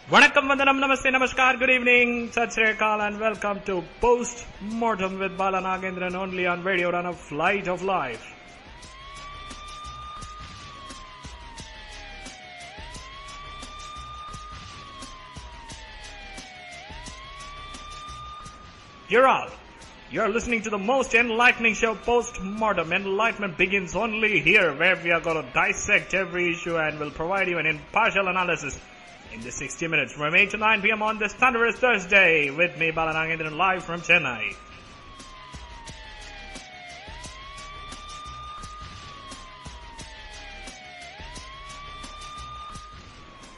Vanakkam, Vandanam, Namaste, Namaskar, good evening, Sat Sri Akal, and welcome to Post Mortem with Bala Nagendran only on Radio Udaan, a flight of life. You're listening to the most enlightening show, Post Mortem. Enlightenment begins only here, where we are going to dissect every issue and will provide you an impartial analysis in the 60 minutes from 8 to 9 p.m. on this thunderous Thursday with me, Bala Nagendran, live from Chennai.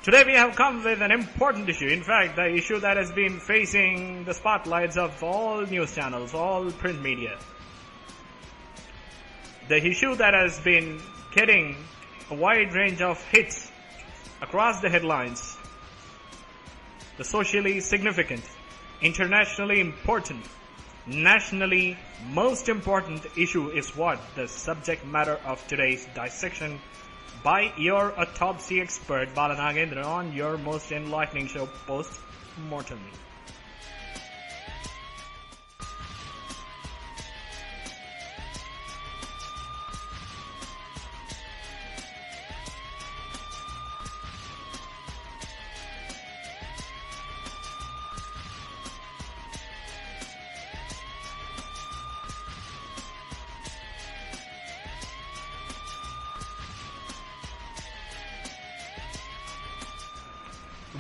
Today we have come with an important issue. In fact, the issue that has been facing the spotlights of all news channels, all print media. The issue that has been getting a wide range of hits across the headlines. The socially significant, internationally important, nationally most important issue is what? The subject matter of today's dissection by your autopsy expert, Bala Nagendran, on your most enlightening show, Post Mortem.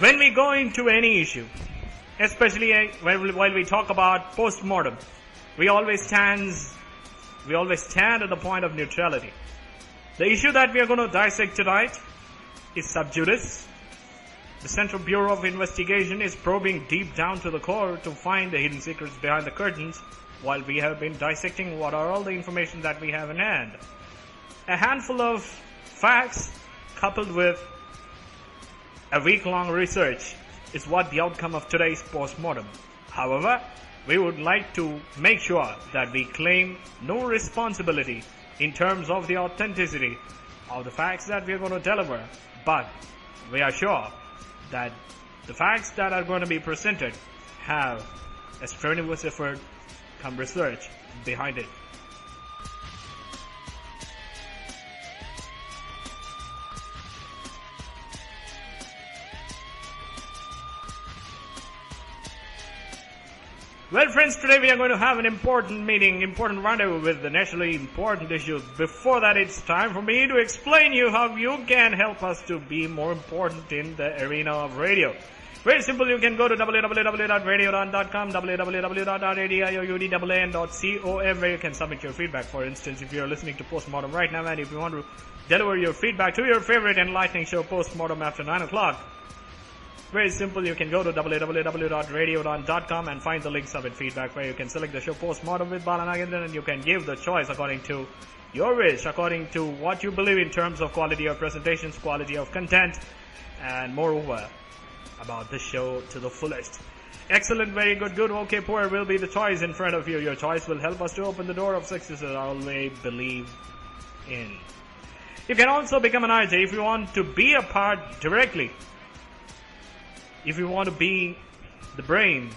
When we go into any issue, especially while we talk about post-mortem, we always stand at the point of neutrality. The issue that we are going to dissect tonight is sub judice. The Central Bureau of Investigation is probing deep down to the core to find the hidden secrets behind the curtains, while we have been dissecting what are all the information that we have in hand. A handful of facts coupled with a week-long research is what the outcome of today's post-mortem. However, we would like to make sure that we claim no responsibility in terms of the authenticity of the facts that we are going to deliver, but we are sure that the facts that are going to be presented have a strenuous effort come research behind it. Well, friends, today we are going to have an important meeting, important rendezvous with the nationally important issues. Before that, it's time for me to explain you how you can help us to be more important in the arena of radio. Very simple, you can go to www.radioudaan.com, www.radioudaan.com, where you can submit your feedback. For instance, if you're listening to Postmortem right now and if you want to deliver your feedback to your favorite enlightening show, Postmortem, after 9 o'clock, very simple, you can go to www.radioudaan.com and find the link submit feedback, where you can select the show Postmortem with Bala Nagendran, and you can give the choice according to your wish, according to what you believe in terms of quality of presentations, quality of content, and moreover about the show to the fullest. Excellent, very good, good, okay, poor will be the choice in front of you. Your choice will help us to open the door of success that I always believe in. You can also become an RJ if you want to be a part directly. If you want to be the brain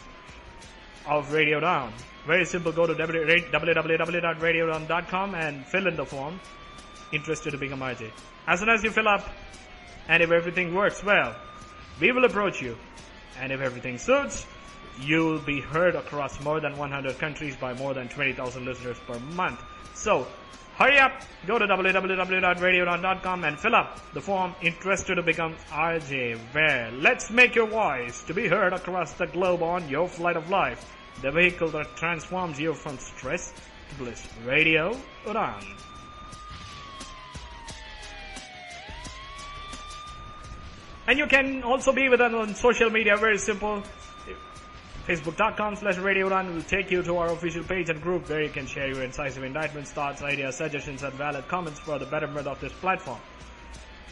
of Radio Udaan, very simple, go to www.radioudaan.com and fill in the form, interested to become RJ. As soon as you fill up, and if everything works well, we will approach you, and if everything suits, you will be heard across more than 100 countries by more than 20,000 listeners per month. So, hurry up, go to www.radioudaan.com and fill up the form, interested to become RJ, where let's make your voice to be heard across the globe on your flight of life, the vehicle that transforms you from stress to bliss. Radio Udaan. And you can also be with us on social media, very simple. Facebook.com/Radio Udaan will take you to our official page and group, where you can share your incisive indictments, thoughts, ideas, suggestions, and valid comments for the betterment of this platform.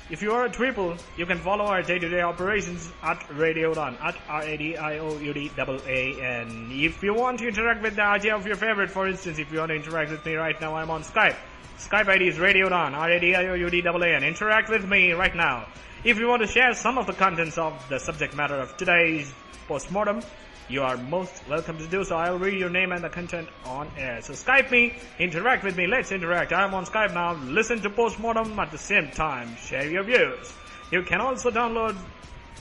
If you are a triple, you can follow our day-to-day operations at Radio Udaan, at RADIOUDAAN. If you want to interact with the RJ of your favorite, for instance, if you want to interact with me right now, I'm on Skype. Skype ID is Radio Udaan, RADIOUDAAN. Interact with me right now. If you want to share some of the contents of the subject matter of today's postmortem, you are most welcome to do so. I'll read your name and the content on air. So Skype me, interact with me, let's interact. I'm on Skype now. Listen to postmortem at the same time. Share your views. You can also download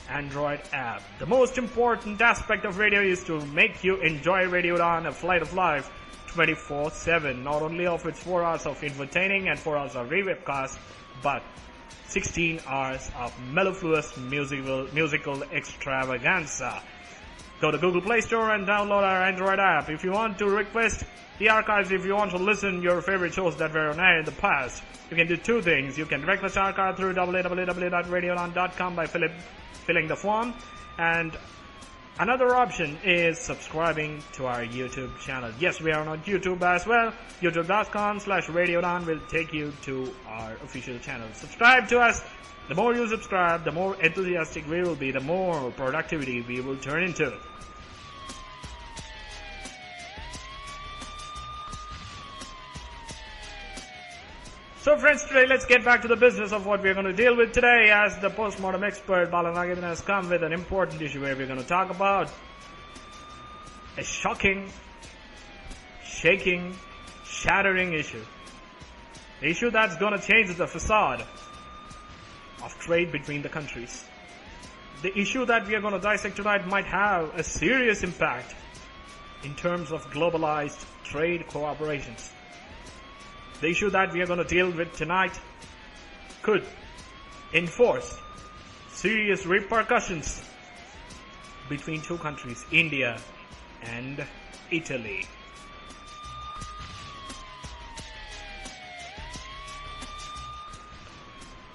Android app. The most important aspect of radio is to make you enjoy Radio Udaan, a flight of life, 24/7. Not only of its 4 hours of entertaining and 4 hours of re-webcast, but 16 hours of mellifluous musical extravaganza. Go to Google Play Store and download our Android app. If you want to request the archives, if you want to listen your favorite shows that were on air in the past, you can do 2 things. You can request archive through www.radioudaan.com by filling the form, and another option is subscribing to our YouTube channel. Yes, we are on YouTube as well. youtube.com/Radio Udaan will take you to our official channel. Subscribe to us. The more you subscribe, the more enthusiastic we will be, the more productivity we will turn into. So friends, today let's get back to the business of what we're going to deal with today, as the postmortem expert Balanagin has come with an important issue where we're going to talk about a shocking, shaking, shattering issue. The issue that's going to change the facade of trade between the countries. The issue that we are going to dissect tonight might have a serious impact in terms of globalized trade cooperations. The issue that we are going to deal with tonight could enforce serious repercussions between 2 countries, India and Italy.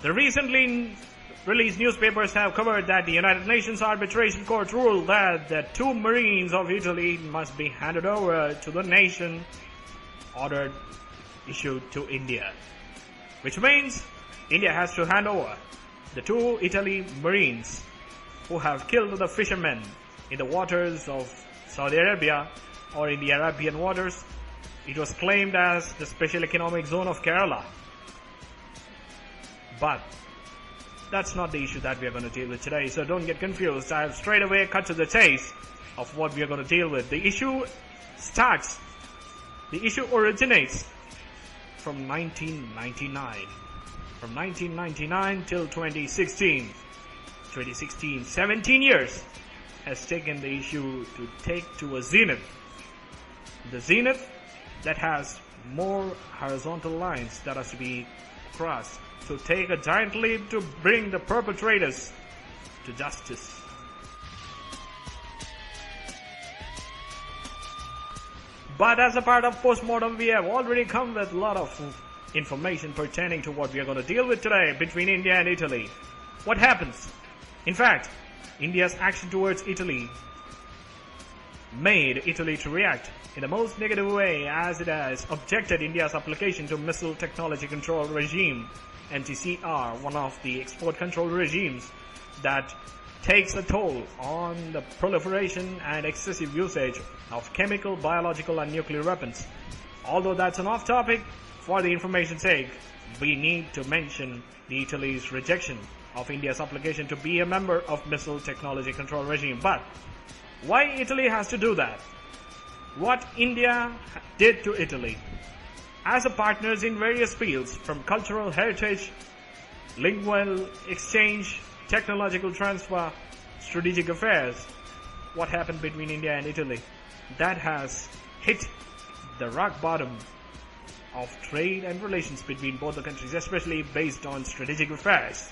The recently released newspapers have covered that the United Nations Arbitration Court ruled that the 2 Marines of Italy must be handed over to the nation ordered issued to India, which means India has to hand over the 2 Italy Marines who have killed the fishermen in the waters of Saudi Arabia, or in the Arabian waters. It was claimed as the Special Economic Zone of Kerala. But that's not the issue that we are going to deal with today, so don't get confused. I have straight away cut to the chase of what we are going to deal with. The issue originates from 1999. From 1999 till 2016. 17 years has taken the issue to take to a zenith. The zenith that has more horizontal lines that has to be crossed to take a giant leap to bring the perpetrators to justice. But as a part of postmortem, we have already come with a lot of information pertaining to what we are going to deal with today between India and Italy. What happens? In fact, India's action towards Italy made Italy to react in the most negative way, as it has objected India's application to Missile Technology Control Regime, MTCR, one of the export control regimes that takes a toll on the proliferation and excessive usage of chemical, biological and nuclear weapons. Although that's an off topic, for the information's sake, we need to mention Italy's rejection of India's application to be a member of Missile Technology Control Regime. But why Italy has to do that? What India did to Italy as a partners in various fields, from cultural heritage, lingual exchange, technological transfer, strategic affairs. What happened between India and Italy? That has hit the rock bottom of trade and relations between both the countries, especially based on strategic affairs.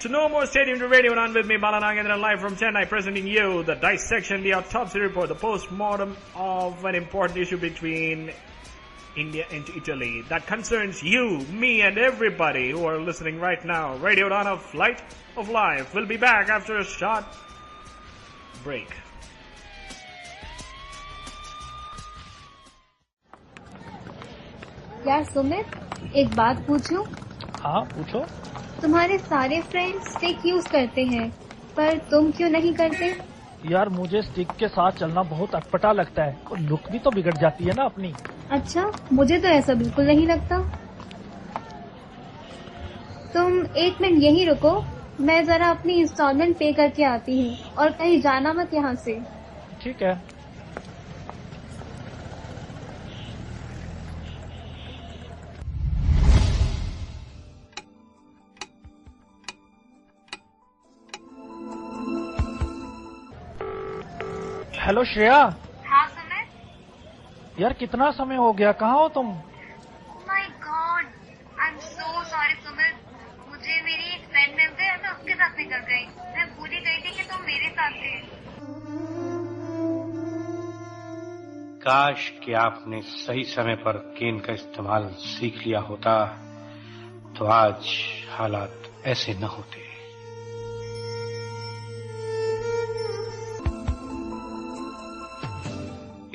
To know more, stay tuned to Radio Udaan with me, Balanagandran, live from Chennai, presenting you the dissection, the autopsy report, the post-mortem of an important issue between India and Italy that concerns you, me, and everybody who are listening right now. Radio Udaan, a flight of life. We'll be back after a short break. यार सुमित, एक बात पूछूं? हाँ पूछो। तुम्हारे सारे friends stick use करते हैं, पर तुम क्यों नहीं करते? यार मुझे स्टिक के साथ चलना बहुत अटपटा लगता है और लुक भी तो बिगड़ जाती है ना अपनी। अच्छा, मुझे तो ऐसा बिल्कुल नहीं लगता। तुम 1 मिनट यहीं रुको, मैं जरा अपनी इंस्टॉलमेंट पे करके आती हूँ, और कहीं जाना मत यहाँ से। ठीक है। हेलो श्रेया। हाँ सुमित। यार कितना समय हो गया, कहाँ हो तुम? My God, I am so sorry Sumit. मुझे मेरी एक फ्रेंड मिल गई, मैं उसके साथ निकल गई। मैं भूल ही गई थी कि तुम मेरे साथ थे। काश कि आपने सही समय पर केन का इस्तेमाल सीख लिया होता, तो आज हालात ऐसे न होते।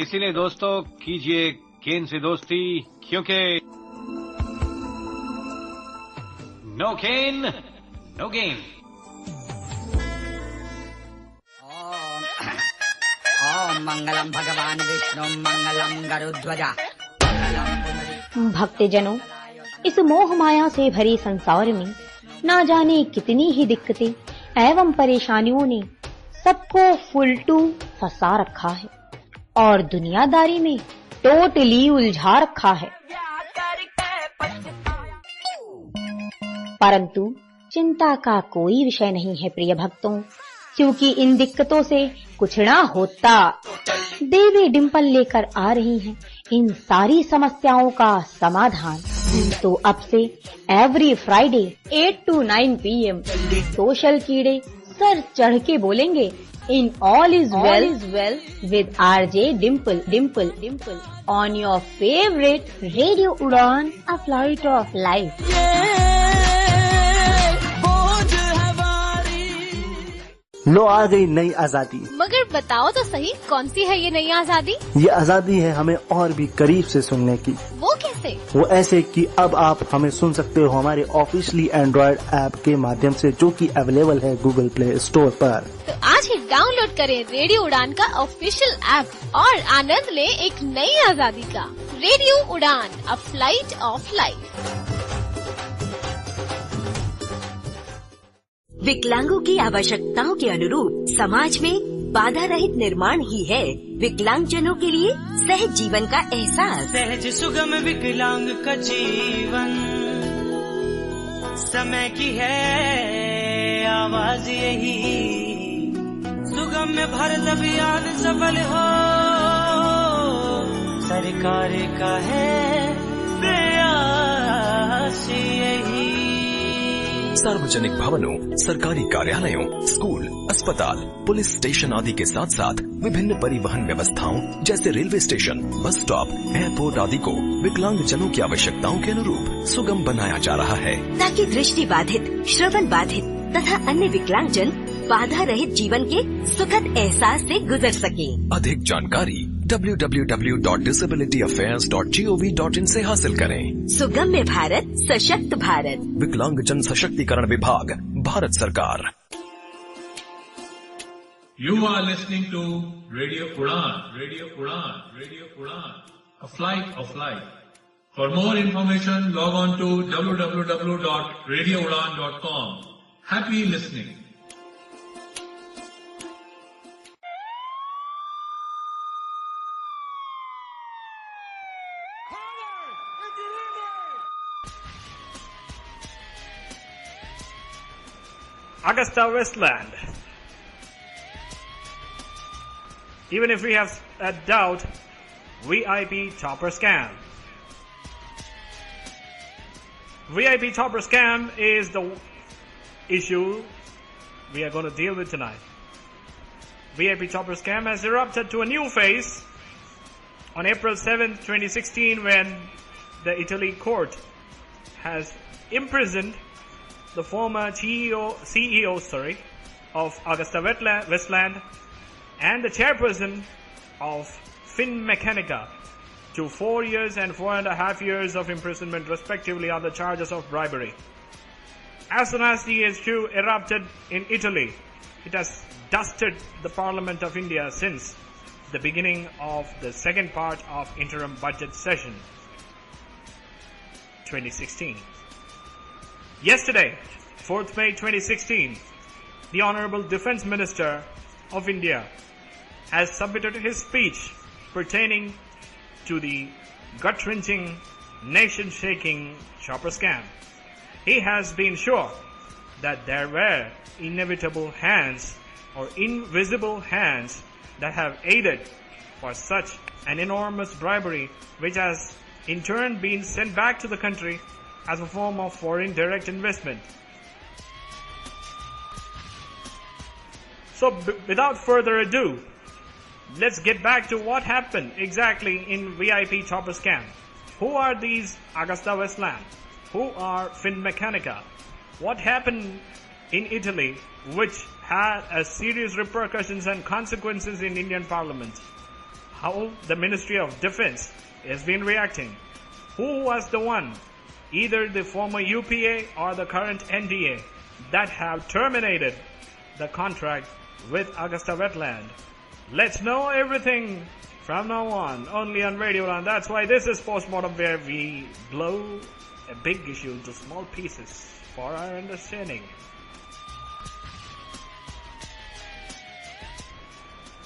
इसीलिए दोस्तों, कीजिए केन से दोस्ती, क्योंकि नो केन नो गेन। ओम मंगलम भगवान विष्णु मंगलम गरुध्वजा। भक्तजनों, इस मोह माया से भरे संसार में ना जाने कितनी ही दिक्कतें एवं परेशानियों ने सबको फुलटू फंसा रखा है और दुनियादारी में टोटली उलझा रखा है। परंतु चिंता का कोई विषय नहीं है प्रिय भक्तों, क्योंकि इन दिक्कतों से कुछ ना होता। देवी डिम्पल लेकर आ रही हैं इन सारी समस्याओं का समाधान। तो अब से every Friday 8 to 9 PM social कीड़े सर चढ़ के बोलेंगे, in all is well with RJ Dimple on your favorite Radio Udaan, a flight of life. लो आ गई नई आजादी। मगर बताओ तो सही, कौन सी है ये नई आजादी? ये आजादी है हमें और भी करीब से सुनने की। वो कैसे? वो ऐसे कि अब आप हमें सुन सकते हो हमारे ऑफिशियली एंड्रॉइड ऐप के माध्यम से, जो कि अवेलेबल है गूगल प्ले स्टोर पर। तो आज ही डाउनलोड करें रेडियो उड़ान का ऑफिशियल ऐप और आनंद लें एक नई आजादी का। रेडियो उड़ान, अ फ्लाइट ऑफ लाइफ। विकलांगों की आवश्यकताओं के अनुरूप समाज में बाधा रहित निर्माण ही है विकलांगजनों के लिए सहज जीवन का एहसास। सहज सुगम विकलांग का जीवन, समय की है आवाज यही, सुगम में भारत अभियान सफल हो, सरकार का है प्रयास यही। सार्वजनिक भवनों, सरकारी कार्यालयों, स्कूल, अस्पताल, पुलिस स्टेशन आदि के साथ साथ विभिन्न परिवहन व्यवस्थाओं जैसे railway station, bus stop, airport आदि को विकलांग जनों की आवश्यकताओं के अनुरूप सुगम बनाया जा रहा है, ताकि दृष्टि बाधित, श्रवण बाधित तथा अन्य विकलांगजन बाधा रहित जीवन के सुखद एहसास से गुजर सके। अधिक जानकारी www.disabilityaffairs.gov.in से हासिल करें। सुगम्य भारत, सशक्त भारत, विकलांग जन सशक्तिकरण विभाग, भारत सरकार। You are listening to Radio Udaan, Radio Udaan, Radio Udaan, a flight of life. For more information, log on to www.radioudaan.com. Happy listening. Augusta Westland. Even if we have a doubt, VIP chopper scam. VIP chopper scam is the issue we are going to deal with tonight. VIP chopper scam has erupted to a new phase on April 7th, 2016, when the Italy court has imprisoned the former CEO of Augusta Westland and the chairperson of Finmeccanica to 4 years and 4.5 years of imprisonment respectively on the charges of bribery. As soon as the issue erupted in Italy, it has dusted the Parliament of India since the beginning of the second part of interim budget session 2016. Yesterday, 4th May 2016, the Honorable Defence Minister of India has submitted his speech pertaining to the gut-wrenching, nation-shaking chopper scam. He has been sure that there were inevitable hands or invisible hands that have aided for such an enormous bribery, which has in turn been sent back to the country as a form of foreign direct investment. So without further ado, let's get back to what happened exactly in VIP chopper scam. Who are these Augusta Westland? Who are Finmeccanica? What happened in Italy which had a serious repercussions and consequences in Indian Parliament? How the Ministry of Defence has been reacting? Who was the one, either the former UPA or the current NDA, that have terminated the contract with Augusta Wetland? Let's know everything from now on, only on Radio Udaan. That's why this is Postmortem, where we blow a big issue into small pieces for our understanding.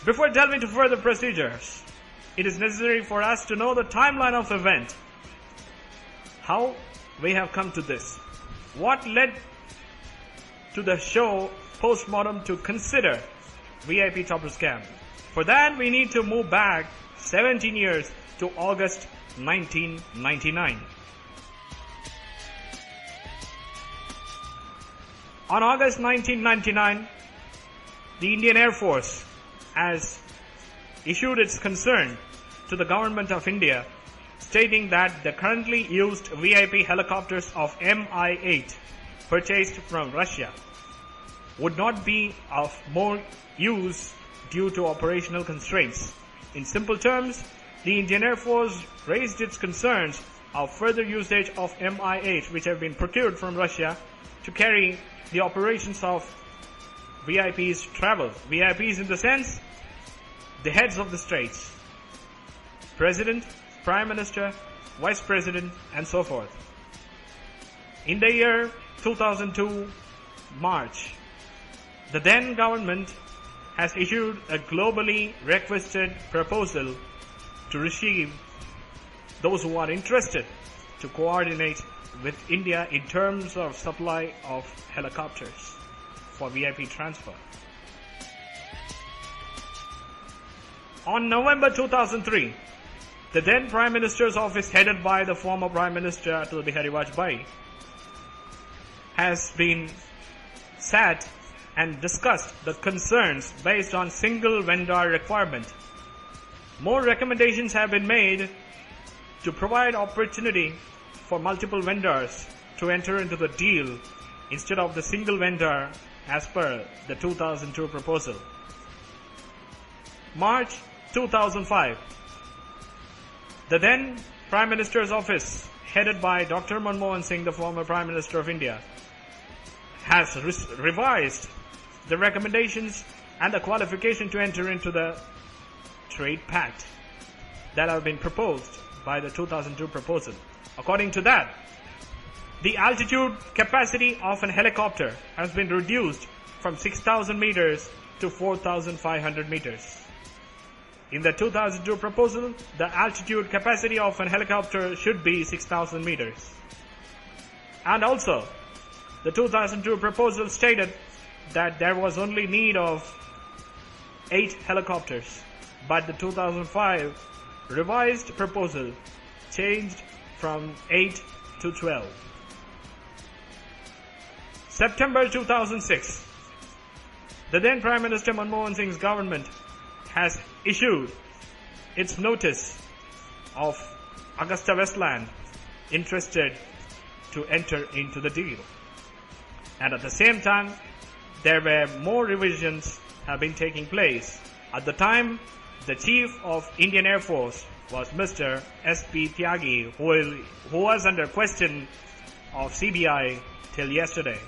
Before delving into further procedures, it is necessary for us to know the timeline of event. How we have come to this. What led to the show Postmortem to consider VIP chopper scam? For that, we need to move back 17 years to August 1999. On August 1999, the Indian Air Force has issued its concern to the government of India, stating that the currently used VIP helicopters of Mi-8 purchased from Russia would not be of more use due to operational constraints. In simple terms, the Indian Air Force raised its concerns of further usage of Mi-8, which have been procured from Russia, to carry the operations of VIP's travel. VIPs in the sense, the heads of the states, President, Prime Minister, Vice President, and so forth. In the year 2002, March, the then government has issued a globally requested proposal to receive those who are interested to coordinate with India in terms of supply of helicopters for VIP transfer. On November 2003, the then Prime Minister's office, headed by the former Prime Minister Atal Bihari Vajpayee, has been sat and discussed the concerns based on single vendor requirement. More recommendations have been made to provide opportunity for multiple vendors to enter into the deal instead of the single vendor as per the 2002 proposal. March 2005, the then Prime Minister's office, headed by Dr. Manmohan Singh, the former Prime Minister of India, has revised the recommendations and the qualification to enter into the trade pact that have been proposed by the 2002 proposal. According to that, the altitude capacity of an helicopter has been reduced from 6,000 meters to 4,500 meters. In the 2002 proposal, the altitude capacity of an helicopter should be 6,000 meters. And also, the 2002 proposal stated that there was only need of 8 helicopters, but the 2005 revised proposal changed from 8 to 12. September 2006, the then Prime Minister Manmohan Singh's government has issued its notice of Augusta Westland interested to enter into the deal. And at the same time, there were more revisions have been taking place. At the time, the Chief of Indian Air Force was Mr. S.P. Tyagi, who was under question of CBI till yesterday.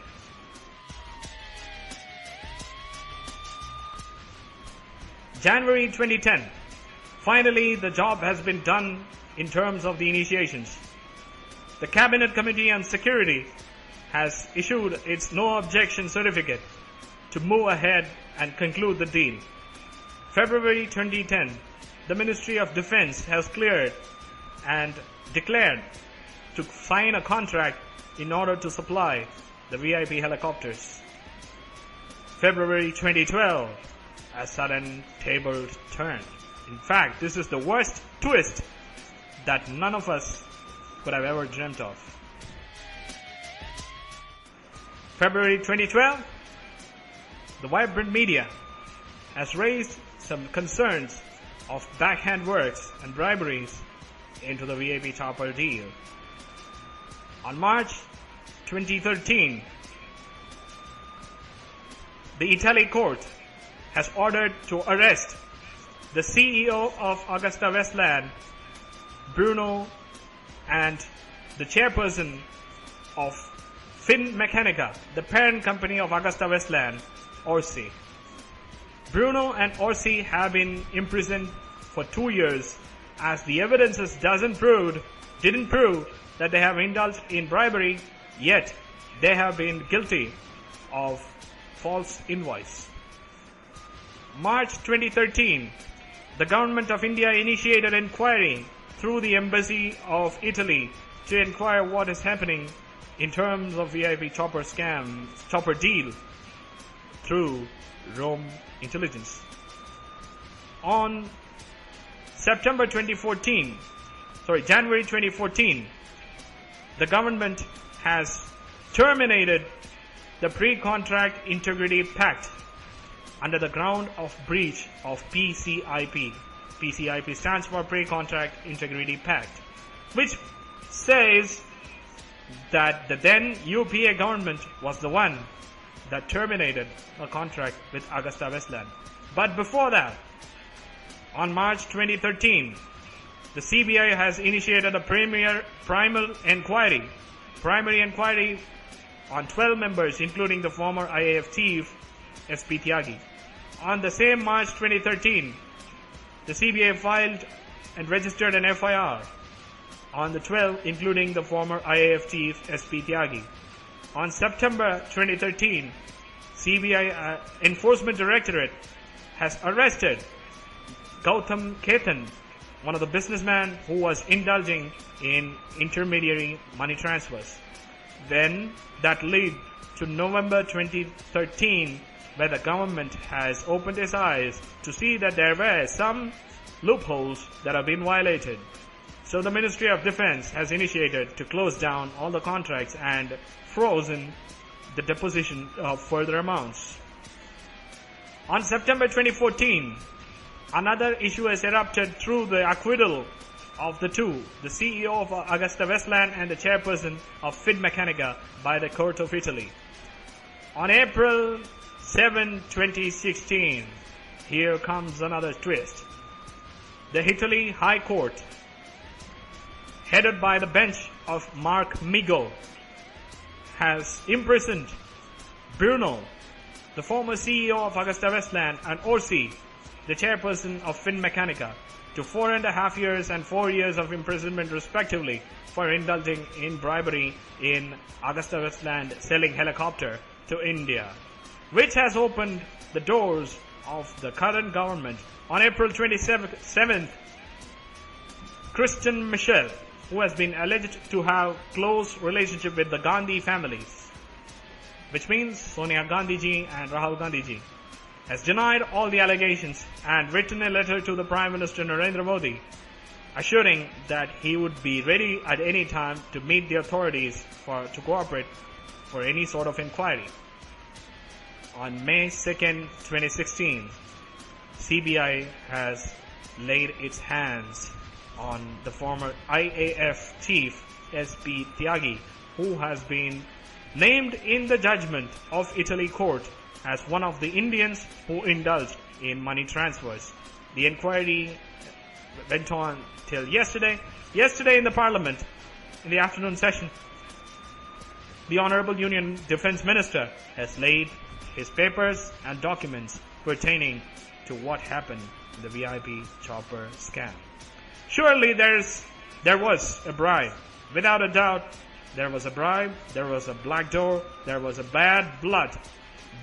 January 2010, finally the job has been done in terms of the initiations. The Cabinet Committee on Security has issued its no objection certificate to move ahead and conclude the deal. February 2010, the Ministry of Defense has cleared and declared to sign a contract in order to supply the VIP helicopters. February 2012, a sudden tables turned. In fact, this is the worst twist that none of us could have ever dreamt of. February 2012, the vibrant media has raised some concerns of backhand works and briberies into the VIP chopper deal. On March 2013, the Italy court has ordered to arrest the CEO of Augusta Westland, Bruno, and the chairperson of Finmeccanica, the parent company of Augusta Westland, Orsi. Bruno and Orsi have been imprisoned for 2 years as the evidences didn't prove that they have indulged in bribery, yet they have been guilty of false invoice. March 2013, the government of India initiated inquiry through the embassy of Italy to inquire what is happening in terms of VIP chopper deal through Rome intelligence. On January 2014, the government has terminated the pre-contract integrity pact under the ground of breach of PCIP. PCIP stands for Pre-Contract Integrity Pact, which says that the then UPA government was the one that terminated a contract with Augusta Westland. But before that, on March 2013, the CBI has initiated a primary inquiry on 12 members, including the former IAF chief, S.P. Tyagi. On the same March 2013, the CBI filed and registered an FIR on the 12, including the former IAF chief, S.P. Tyagi. On September 2013, CBI Enforcement Directorate has arrested Gautam Ketan, one of the businessmen who was indulging in intermediary money transfers. Then that led to November 2013, where the government has opened its eyes to see that there were some loopholes that have been violated. So the Ministry of Defense has initiated to close down all the contracts and frozen the deposition of further amounts. On September 2014, another issue has erupted through the acquittal of the two, the CEO of Augusta Westland and the chairperson of Finmeccanica, by the Court of Italy. On April 7, 2016, here comes another twist. The Italy High Court, headed by the bench of Mark Migo, has imprisoned Bruno, the former CEO of Augusta Westland, and Orsi, the chairperson of Finmeccanica, to 4.5 years and 4 years of imprisonment respectively for indulging in bribery in Augusta Westland selling helicopter to India, which has opened the doors of the current government. On April 27th, Christian Michel, who has been alleged to have close relationship with the Gandhi families, which means Sonia Gandhi ji and Rahul Gandhi ji, has denied all the allegations and written a letter to the Prime Minister Narendra Modi, assuring that he would be ready at any time to meet the authorities to cooperate for any sort of inquiry. On May 2nd, 2016, CBI has laid its hands on the former IAF chief, S.P. Tyagi, who has been named in the judgment of Italy court as one of the Indians who indulged in money transfers. The inquiry went on till yesterday. Yesterday in the Parliament, in the afternoon session, the Honourable Union Defence Minister has laid his papers and documents pertaining to what happened in the VIP chopper scam. Surely there was a bribe. Without a doubt, there was a bribe, there was a black door, there was a bad blood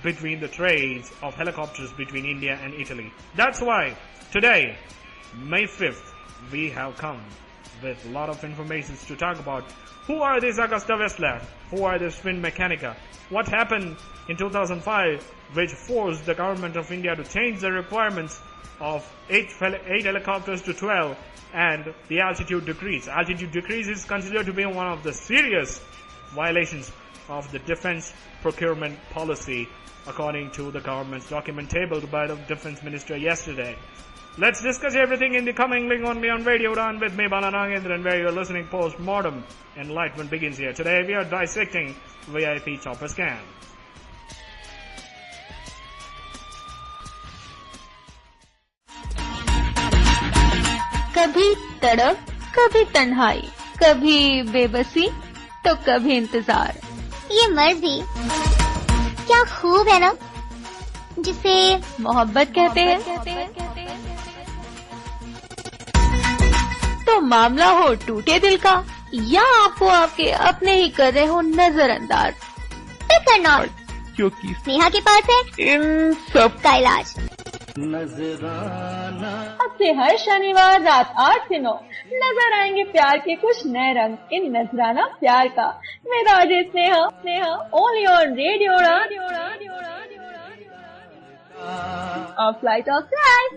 between the trades of helicopters between India and Italy. That's why today, May 5th, we have come with a lot of information to talk about who are these Augusta Westland, who are these Twin Mechanica, what happened in 2005 which forced the government of India to change the requirements of 8 helicopters to 12, and the altitude decrease. Altitude decrease is considered to be one of the serious violations of the defense procurement policy according to the government's document tabled by the defense minister yesterday. Let's discuss everything in the coming link only on Radio Udaan with me, Bala Nagendran, where you are listening post-mortem. Enlightenment begins here. Today we are dissecting VIP chopper scam. कभी तड़प, कभी तन्हाई, कभी बेबसी, तो कभी इंतजार। ये मर्जी क्या खूब है ना, जिसे मोहब्बत कहते हैं। तो मामला हो टूटे दिल का, या आपको आपके अपने ही कर रहे हो नजरअंदाज, करना क्योंकि स्नेहा के पास है इन सब का इलाज। अब से हर शनिवार रात 8 से 9 नजर आएंगे प्यार के कुछ नए रंग इन नजराना प्यार का। मेरा Sneha only on radio of flight of life.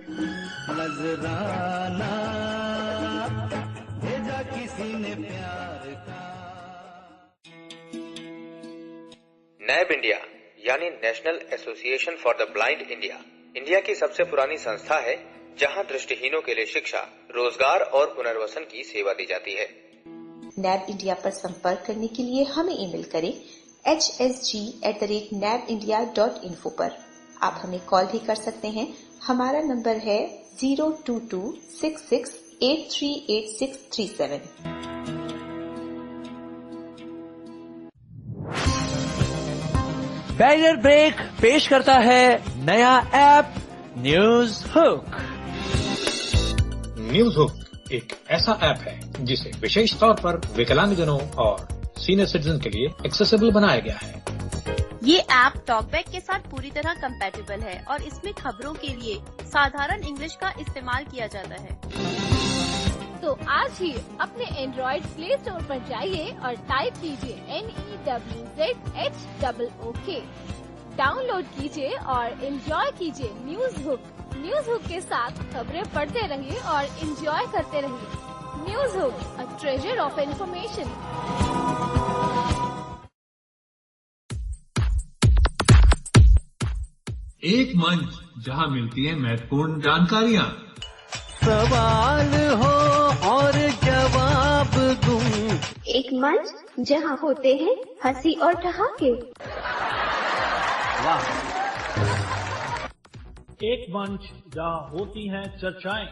भेजा किसी ने प्यार का। नैब इंडिया यानी national association for the blind India की सबसे पुरानी संस्था है, जहां दृष्टिहीनों के लिए शिक्षा, रोजगार और पुनर्वसन की सेवा दी जाती है। नैब इंडिया पर संपर्क करने के लिए हमें ईमेल करें hsg@nabindia.info पर। आप हमें कॉल भी कर सकते हैं। हमारा नंबर है 02266838637। बैरियर ब्रेक पेश करता है नया app news hook. News hook एक ऐसा ऐप है जिसे विशेष तौर पर विकलांगजनों और सीनियर सिटीजन के लिए एक्सेसिबल बनाया गया है। ये ऐप टॉकबैक के साथ पूरी तरह कंपैटिबल है और इसमें खबरों के लिए साधारण इंग्लिश का इस्तेमाल किया जाता है। तो आज ही अपने एंड्रॉइड प्ले स्टोर पर जाइए और टाइप कीजिए NEWZHOOK, डाउनलोड कीजिए और एंजॉय कीजिए न्यूज हुक। न्यूज हुक के साथ खबरें पढ़ते रहिए और एंजॉय करते रहिए। News hook, a treasure of information. एक मंच जहां मिलती है महत्वपूर्ण जानकारियां, सवाल हो और जवाब दूं। एक मंच जहां होते हैं हंसी और ठहाके। वाह। एक मंच जहां होती हैं चर्चाएं।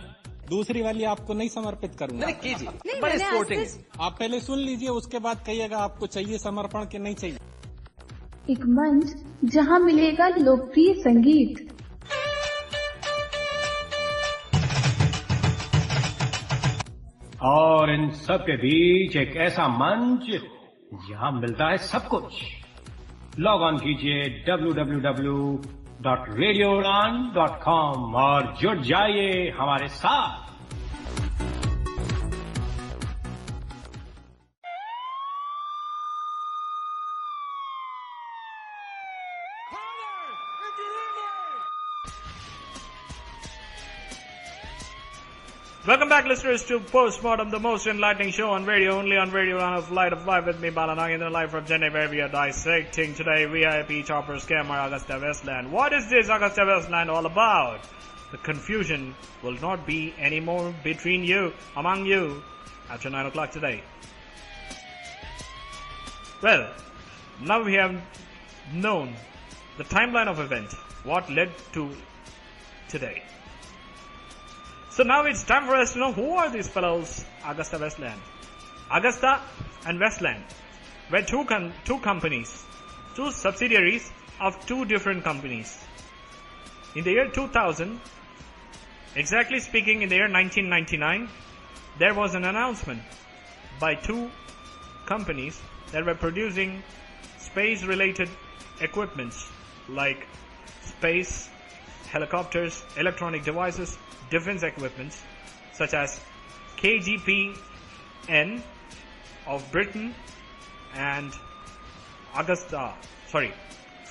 दूसरी वाली आपको नहीं समर्पित करूंगा। कीजिए, बड़े स्पोर्टिंग। आप पहले सुन लीजिए, उसके बाद कहिएगा आपको चाहिए समर्पण के नहीं चाहिए। एक मंच जहां मिलेगा लोकप्रिय संगीत। और इन सब के बीच एक ऐसा मंच जहां मिलता है सब कुछ। लॉग ऑन कीजिए www.radioudaan.com और जुड़ जाइए हमारे साथ। Welcome back, listeners, to Postmortem, the most enlightening show on radio, only on Radio Udaan of Light of Life with me, Bala Nagendran, live from Chennai, where we are dissecting today VIP chopper scammer Augusta Westland. What is this Augusta Westland all about? The confusion will not be anymore between you, among you, after 9 o'clock today. Well, now we have known the timeline of event, what led to today. So now it's time for us to know who are these fellows, Augusta Westland. Augusta and Westland were two companies, two subsidiaries of two different companies. In the year 2000, exactly speaking in the year 1999, there was an announcement by two companies that were producing space-related equipments like space, helicopters, electronic devices, defense equipments such as KGPN of Britain and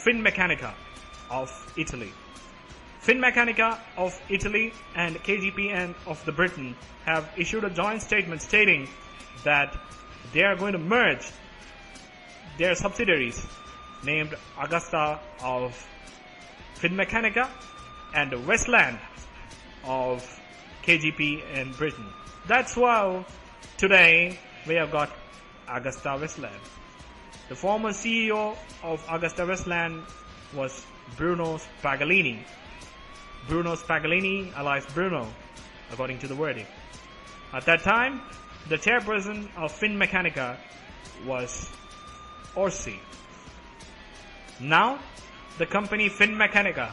Finmeccanica of Italy. Finmeccanica of Italy and KGPN of the Britain have issued a joint statement stating that they are going to merge their subsidiaries named Augusta of Finmeccanica and Westland of KGP in Britain. That's why today we have got Augusta Westland. The former CEO of Augusta Westland was Bruno Spagolini. Bruno Spagolini, alias Bruno, according to the wording. At that time, the chairperson of Finmeccanica was Orsi. Now, the company Finmeccanica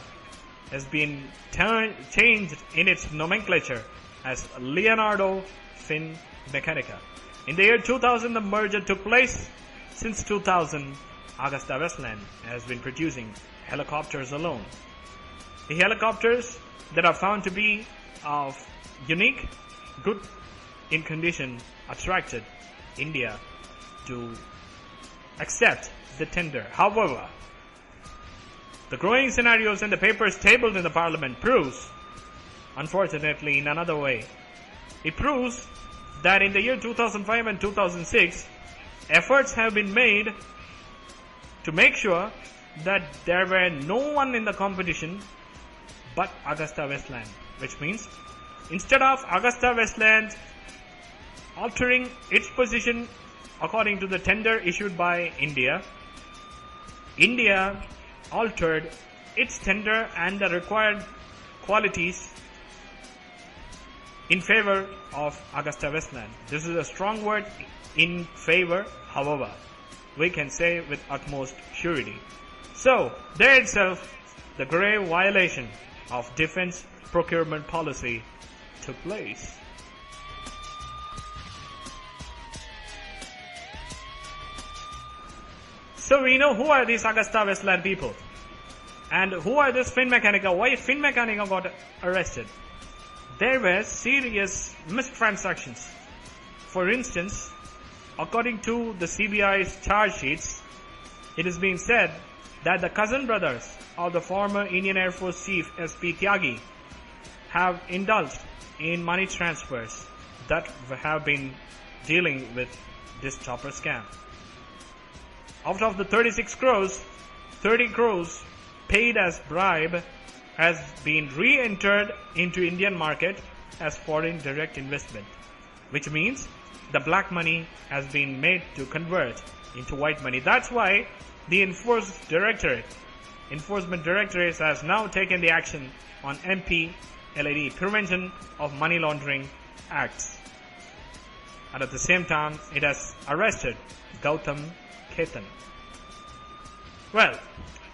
has been changed in its nomenclature as Leonardo Finmeccanica. In the year 2000, the merger took place. Since 2000, Augusta Westland has been producing helicopters alone. The helicopters that are found to be of unique, good in condition, attracted India to accept the tender. However, the growing scenarios and the papers tabled in the parliament proves, unfortunately in another way, it proves that in the year 2005 and 2006, efforts have been made to make sure that there were no one in the competition but Augusta Westland, which means instead of Augusta Westland altering its position according to the tender issued by India, India altered its tender and the required qualities in favor of Augusta Westland. This is a strong word, in favor, however, we can say with utmost surety. So, there itself, the grave violation of defense procurement policy took place. So we know who are these Augusta Westland people and who are this Finmeccanica. Why Finmeccanica got arrested? There were serious mistransactions. For instance, according to the CBI's charge sheets, it is being said that the cousin brothers of the former Indian Air Force Chief S.P. Tyagi have indulged in money transfers that have been dealing with this chopper scam. Out of the 36 crores, 30 crores paid as bribe has been re-entered into Indian market as foreign direct investment, which means the black money has been made to convert into white money. That's why the Enforcement Directorate has now taken the action on MPLAD, Prevention of Money Laundering Acts. And at the same time, it has arrested Gautam Khetan. Well,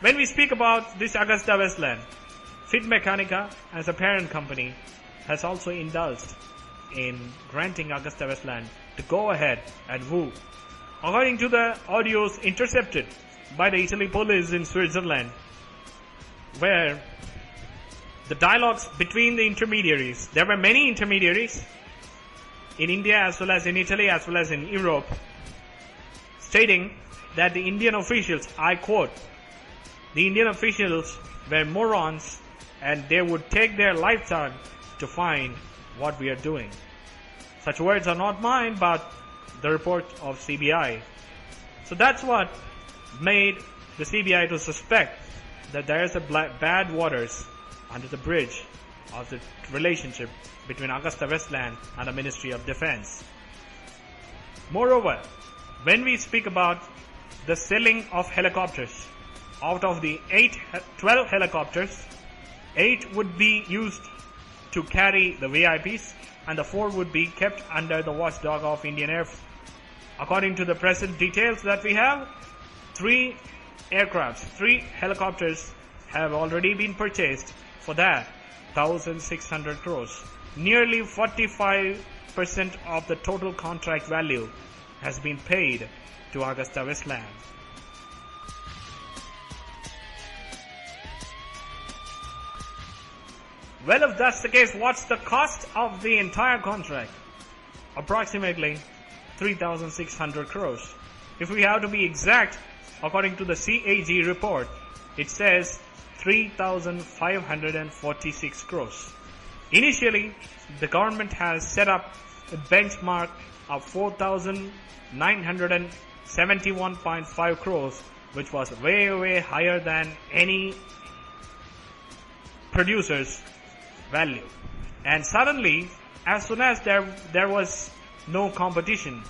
when we speak about this Augusta Westland, Finmeccanica as a parent company has also indulged in granting Augusta Westland to go ahead and woo. According to the audios intercepted by the Italy police in Switzerland, where the dialogues between the intermediaries, there were many intermediaries in India as well as in Italy as well as in Europe, stating that the Indian officials, I quote, the Indian officials were morons and they would take their lifetime to find what we are doing. Such words are not mine, but the report of CBI. So that's what made the CBI to suspect that there is a bad waters under the bridge of the relationship between Augusta Westland and the Ministry of Defense. Moreover, when we speak about the selling of helicopters, out of the 12 helicopters, 8 would be used to carry the VIPs and the 4 would be kept under the watchdog of Indian Air Force. According to the present details that we have, 3 helicopters have already been purchased for that 1,600 crores. Nearly 45% of the total contract value has been paid to Augusta Westland. Well, if that's the case, what's the cost of the entire contract? Approximately 3,600 crores. If we have to be exact, according to the CAG report, it says 3,546 crores. Initially, the government has set up a benchmark of 4,971.5 crores, which was way higher than any producer's value. And suddenly, as soon as there was no competition,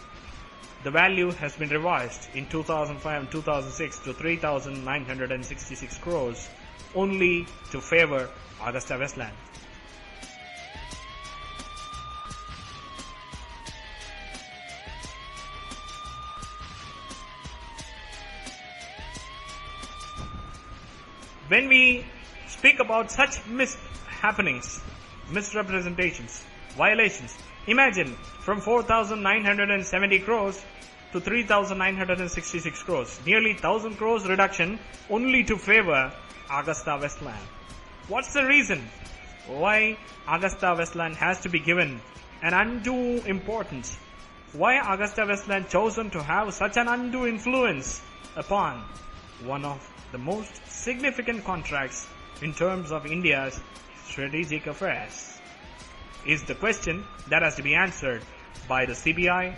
the value has been revised in 2005 and 2006 to 3,966 crores, only to favor Augusta Westland. When we speak about such happenings, misrepresentations, violations, imagine from 4,970 crores to 3,966 crores, nearly 1,000 crores reduction only to favor Augusta Westland. What's the reason why Augusta Westland has to be given an undue importance? Why Augusta Westland chosen to have such an undue influence upon one of the most significant contracts in terms of India's strategic affairs, is the question that has to be answered by the CBI,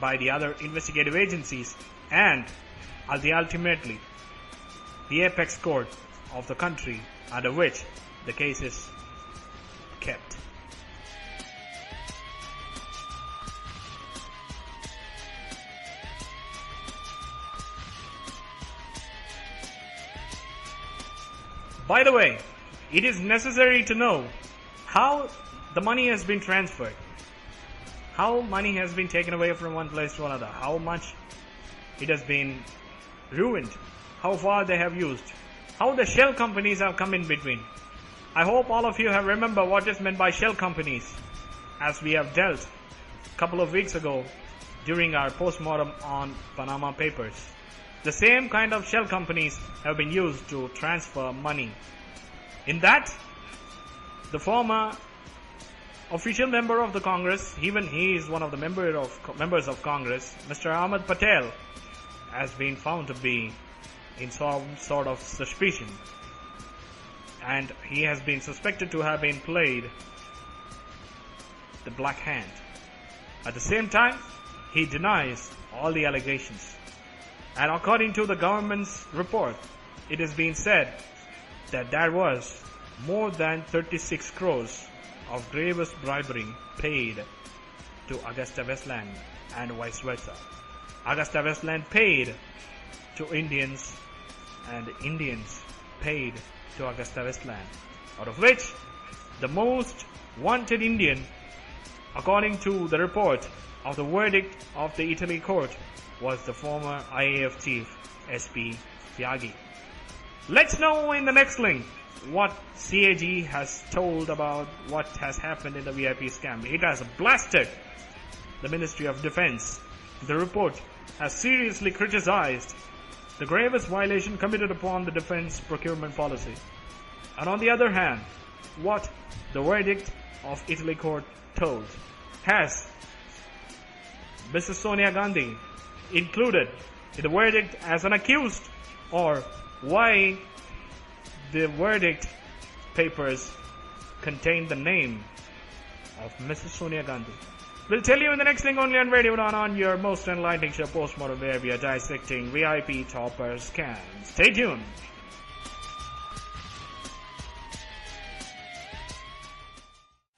by the other investigative agencies, and ultimately the apex court of the country under which the case is kept. By the way, it is necessary to know how the money has been transferred, how money has been taken away from one place to another, how much it has been ruined, how far they have used, how the shell companies have come in between. I hope all of you have remembered what is meant by shell companies, as we have dealt a couple of weeks ago during our postmortem on Panama Papers. The same kind of shell companies have been used to transfer money. In that, the former official member of the Congress, even he is one of the members of Congress, Mr. Ahmed Patel, has been found to be in some sort of suspicion, and he has been suspected to have been played the black hand. At the same time, he denies all the allegations. And according to the government's report, it has been said that there was more than 36 crores of gravest bribery paid to Augusta Westland and vice versa. Augusta Westland paid to Indians and Indians paid to Augusta Westland, out of which the most wanted Indian, according to the report of the verdict of the Italy court, was the former IAF chief SP Tyagi. Let's know in the next link what CAG has told about what has happened in the VIP scam. It has blasted the Ministry of Defense. The report has seriously criticized the gravest violation committed upon the defense procurement policy. And on the other hand, what the verdict of Italy court told. Has Mrs. Sonia Gandhi included in the verdict as an accused, or why the verdict papers contain the name of Mrs. Sonia Gandhi? We'll tell you in the next link only on Radio Udaan, on your most enlightening show, Postmortem, where we are dissecting VIP topper scams. Stay tuned.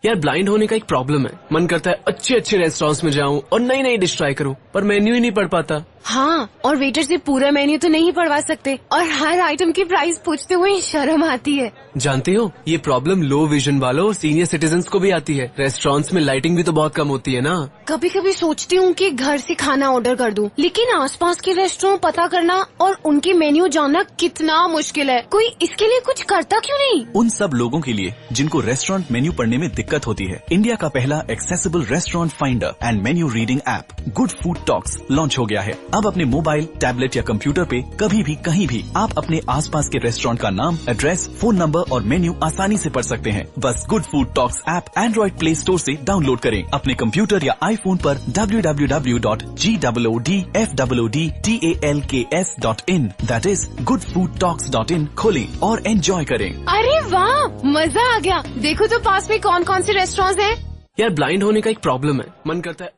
यार blind होने का एक problem है, मन करता है अच्छे अच्छे रेस्टोरेंट्स में जाऊं और नई नई डिश ट्राई करूं, पर मेन्यू ही नहीं पढ़ पाता। हाँ, और वेटर से पूरा मेन्यू तो नहीं पढ़वा सकते और हर आइटम की प्राइस पूछते हुए शर्म आती है। जानते हो, ये प्रॉब्लम लो विजन वालों और सीनियर सिटीजन्स को भी आती है। रेस्टोरेंट्स में लाइटिंग भी तो बहुत कम होती है ना। कभी कभी सोचती हूँ कि घर से खाना ऑर्डर कर दूं, लेकिन आसपास के रेस्टोरेंट पता करना और उनके मेन्यू जानना कितना मुश्किल है। कोई इसके लिए कुछ करता क्यों नहीं? उन सब लोगों के लिए जिनको रेस्टोरेंट मेन्यू पढ़ने में दिक्कत होती है, इंडिया का पहला accessible restaurant finder and menu reading app good food talks launch हो गया है। अब अपने मोबाइल, टैबलेट या कंप्यूटर पे कभी भी कहीं भी आप अपने आसपास के रेस्टोरेंट का नाम, एड्रेस, फोन नंबर और मेन्यू आसानी से पढ़ सकते हैं। बस good food talks app Android play store से डाउनलोड करें। अपने कंप्यूटर या आईफोन पर www.goodfoodtalks.in that is goodfoodtalks.in खोलें और एंजॉय करें। अरे वाह, मजा आ गया। देखो तो पास में कौन कौन से रेस्टोरेंट हैं। यार ब्लाइंड होने का एक प्रॉब्लम है, मन करता है।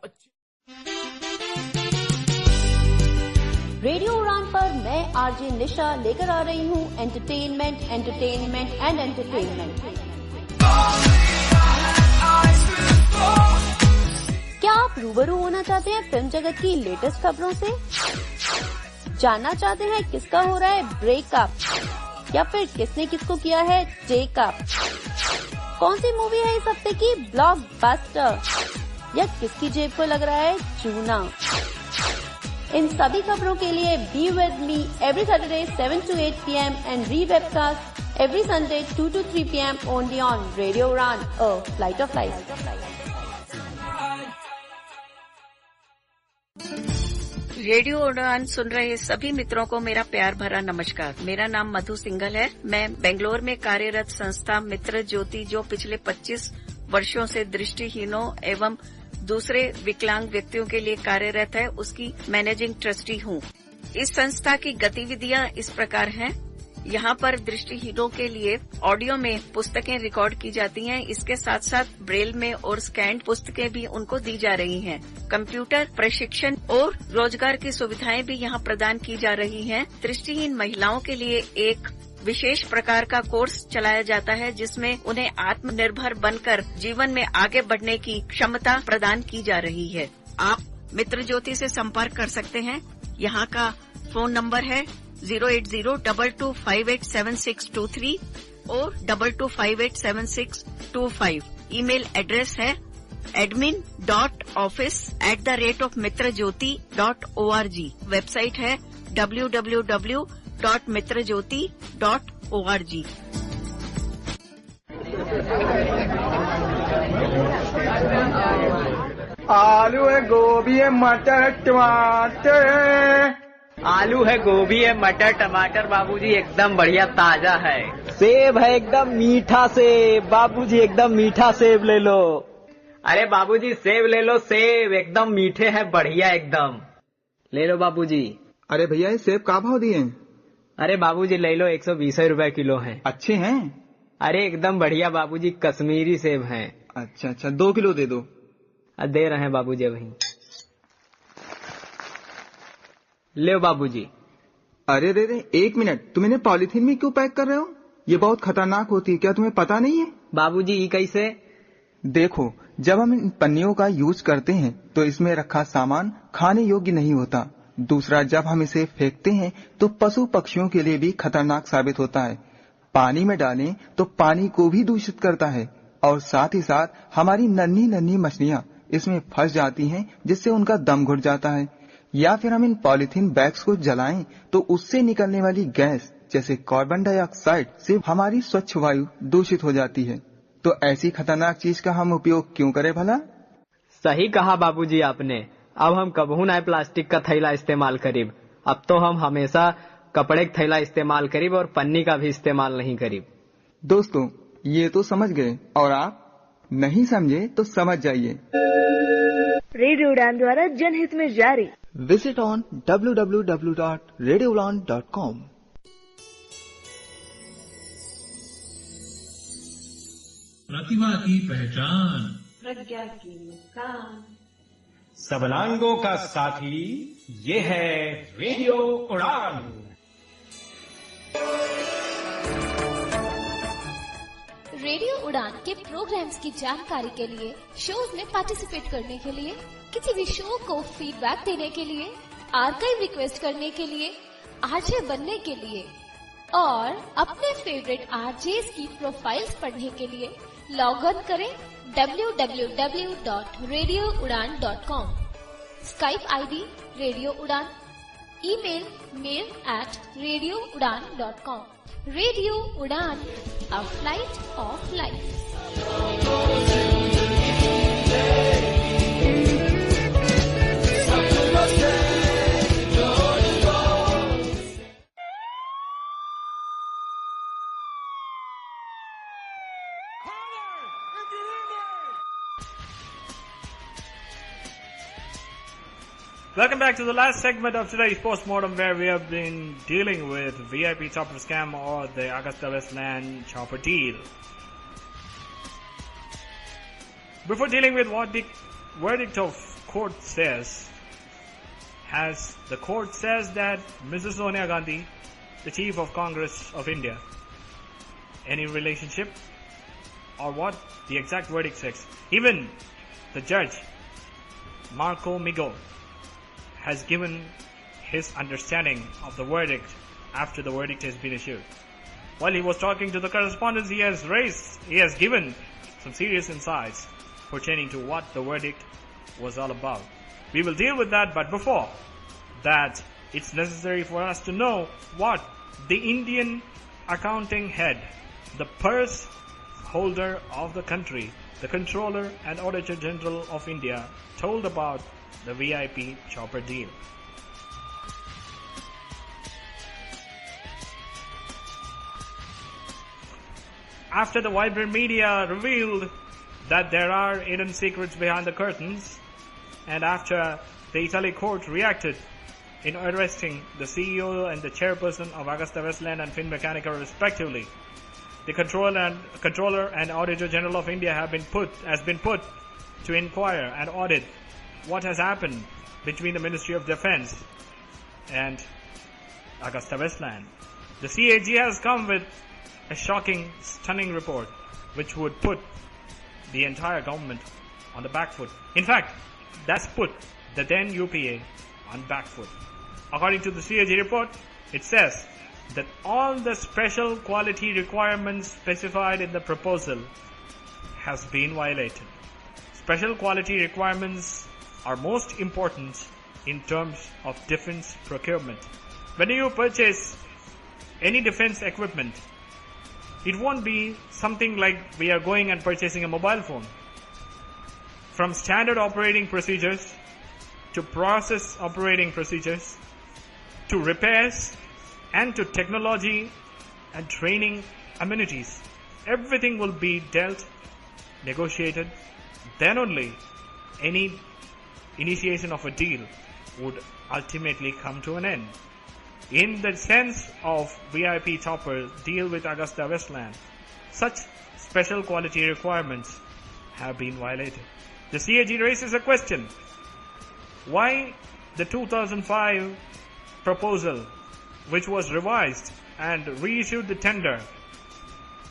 रेडियो उड़ान पर मैं आरजे निशा लेकर आ रही हूँ एंटरटेनमेंट एंड एंटरटेनमेंट। क्या आप रूबरू होना चाहते हैं फिल्म जगत की लेटेस्ट खबरों से? जानना चाहते हैं किसका हो रहा है ब्रेकअप या फिर किसने किसको किया है टेकअप? कौन सी मूवी है इस हफ्ते की ब्लॉकबस्टर या किसकी जेब को लग रहा है चूना? इन सभी खबरों के लिए be with me every Saturday 7 to 8 PM and rewebcast every Sunday 2 to 3 PM only on Radio Udaan, a flight of life. Radio उड़ान सुन रहे सभी मित्रों को मेरा प्यार भरा नमस्कार। मेरा नाम मधु सिंघल है। मैं बेंगलोर में कार्यरत संस्था मित्र ज्योति, जो पिछले 25 वर्षों से दृष्टिहीनों एवं दूसरे विकलांग व्यक्तियों के लिए कार्यरत है, उसकी मैनेजिंग ट्रस्टी हूँ। इस संस्था की गतिविधियाँ इस प्रकार हैं। यहाँ पर दृष्टिहीनों के लिए ऑडियो में पुस्तकें रिकॉर्ड की जाती हैं। इसके साथ साथ ब्रेल में और स्कैन्ड पुस्तकें भी उनको दी जा रही हैं। कंप्यूटर प्रशिक्षण और रोजगार की सुविधाएं भी यहाँ प्रदान की जा रही हैं। दृष्टिहीन महिलाओं के लिए एक विशेष प्रकार का कोर्स चलाया जाता है, जिसमें उन्हें आत्मनिर्भर बनकर जीवन में आगे बढ़ने की क्षमता प्रदान की जा रही है। आप मित्र ज्योति से संपर्क कर सकते हैं। यहाँ का फोन नंबर है 08022587623 और 22587625। ईमेल एड्रेस है admin.office@mitrajyoti.org। वेबसाइट है www.mitrajyoti.org। आलू है, गोभी है, मटर, टमाटर। आलू है, गोभी है, मटर, टमाटर बाबूजी एकदम बढ़िया ताजा है। सेब है एकदम मीठा सेब बाबूजी, एकदम मीठा सेब ले लो। अरे बाबूजी सेब ले लो, सेब एकदम मीठे हैं, बढ़िया एकदम। ले लो बाबूजी। अरे भैया ये सेब का भाव दिए? अरे बाबूजी ले लो, 120 रुपए किलो है। अच्छे हैं? अरे एकदम बढ़िया बाबूजी, कश्मीरी सेब हैं। अच्छा अच्छा, 2 किलो दे दो। दे रहे हैं बाबूजी वहीं। ले बाबूजी। अरे रे रे, 1 मिनट, तुम इन्हें पॉलीथीन में क्यों पैक कर रहे हो? ये बहुत खतरनाक होती है, क्या तुम्हें पता नहीं है? बाबूजी ये कैसे? देखो, जब हम इन पन्नियों का यूज करते हैं तो इसमें रखा सामान खाने योग्य नहीं होता। दूसरा, जब हम इसे फेंकते हैं तो पशु पक्षियों के लिए भी खतरनाक साबित होता है। पानी में डालें तो पानी को भी दूषित करता है और साथ ही साथ हमारी नन्ही नन्ही मछलियां इसमें फंस जाती हैं, जिससे उनका दम घुट जाता है। या फिर हम इन पॉलीथीन बैग्स को जलाएं तो उससे निकलने वाली गैस जैसे कार्बन डाइऑक्साइड से हमारी स्वच्छ वायु दूषित हो जाती है। तो ऐसी खतरनाक चीज का हम उपयोग क्यों करें भला? सही कहा बाबूजी आपने। अब हम कबहू ना प्लास्टिक का थैला इस्तेमाल करीब। अब तो हम हमेशा कपड़े का थैला इस्तेमाल करीब और पन्नी का भी इस्तेमाल नहीं करीब। दोस्तों, ये तो समझ गए, और आप नहीं समझे तो समझ जाइए। रेडियो उड़ान द्वारा जनहित में जारी। Visit on www.radioudan.com। प्रतिभा की पहचान, प्रज्ञा की मुस्कान, सबलांगों का साथी, ये है रेडियो उड़ान। रेडियो उड़ान के प्रोग्राम्स की जानकारी के लिए, शोज में पार्टिसिपेट करने के लिए, किसी भी शो को फीडबैक देने के लिए, आर्काइव रिक्वेस्ट करने के लिए, आरजे बनने के लिए और अपने फेवरेट आरजेस की प्रोफाइल्स पढ़ने के लिए लॉग ऑन करें www.radioudan.com। स्काइप आईडी रेडियो उड़ान, ईमेल mail@radioudan.com। रेडियो उड़ान, a flight of life. Welcome back to the last segment of today's postmortem, where we have been dealing with VIP chopper scam or the Augusta Westland chopper deal. Before dealing with what the verdict of court says, as the court says that Mrs. Sonia Gandhi, the Chief of Congress of India, any relationship or what the exact verdict says. Even the judge, Marco Migo, has given his understanding of the verdict after the verdict has been issued. While he was talking to the correspondents, he has given some serious insights pertaining to what the verdict was all about. We will deal with that, but before that, it's necessary for us to know what the Indian accounting head, the purse holder of the country, the Controller and Auditor General of India, told about the VIP chopper deal. After the vibrant media revealed that there are hidden secrets behind the curtains, and after the Italy court reacted in arresting the CEO and the chairperson of Augusta Westland and Finmeccanica respectively, the Controller and Auditor General of India has been put to inquire and audit what has happened between the Ministry of Defence and Augusta Westland. The CAG has come with a shocking, stunning report which would put the entire government on the back foot. In fact, that's put the then UPA on back foot. According to the CAG report, it says that all the special quality requirements specified in the proposal has been violated. Special quality requirements are most important in terms of defense procurement. When you purchase any defense equipment, it won't be something like we are going and purchasing a mobile phone. From standard operating procedures to process operating procedures to repairs and to technology and training amenities, everything will be dealt, negotiated. Then only any initiation of a deal would ultimately come to an end. In the sense of VIP chopper deal with Augusta Westland, such special quality requirements have been violated. The CAG raises a question: why the 2005 proposal, which was revised and reissued the tender,